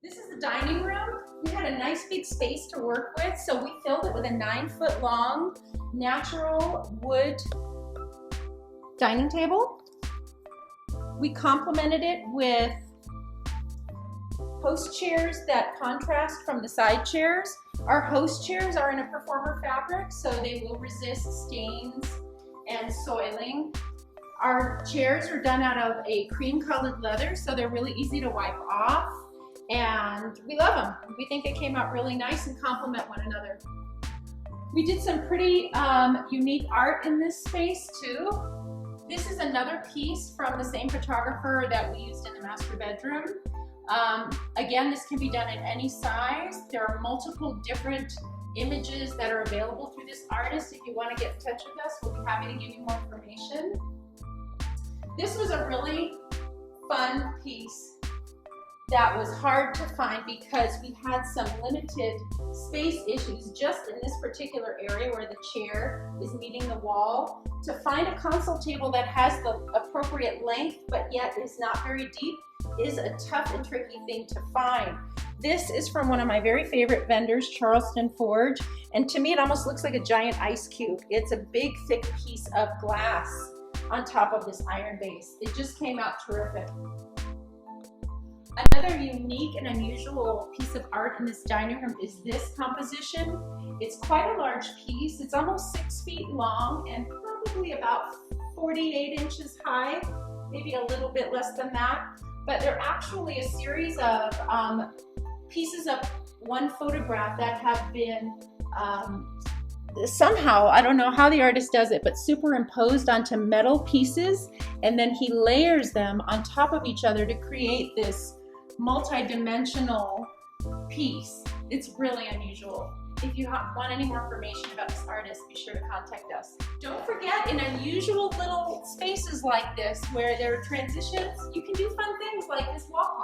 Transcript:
This is the dining room. We had a nice big space to work with, so we filled it with a 9-foot long natural wood dining table. We complemented it with host chairs that contrast from the side chairs. Our host chairs are in a performer fabric, so they will resist stains and soiling. Our chairs are done out of a cream-colored leather, so they're really easy to wipe off, and we love them. We think they came out really nice and complement one another. We did some pretty unique art in this space too. This is another piece from the same photographer that we used in the master bedroom. Again, this can be done in any size. There are multiple different images that are available through this artist. If you want to get in touch with us, we'll be happy to give you more information. This was a really fun piece that was hard to find because we had some limited space issues just in this particular area where the chair is meeting the wall. To find a console table that has the appropriate length but yet is not very deep is a tough and tricky thing to find. This is from one of my very favorite vendors, Charleston Forge, and to me it almost looks like a giant ice cube. It's a big thick piece of glass on top of this iron base. It just came out terrific. Another unique and unusual piece of art in this dining room is this composition. It's quite a large piece. It's almost 6 feet long and probably about 48 inches high, maybe a little bit less than that. But they're actually a series of pieces of one photograph that have been somehow, I don't know how the artist does it, but superimposed onto metal pieces, and then he layers them on top of each other to create this multi-dimensional piece. It's really unusual. If you want any more information about this artist, be sure to contact us. Don't forget, in unusual little spaces like this where there are transitions, you can do fun things like this wall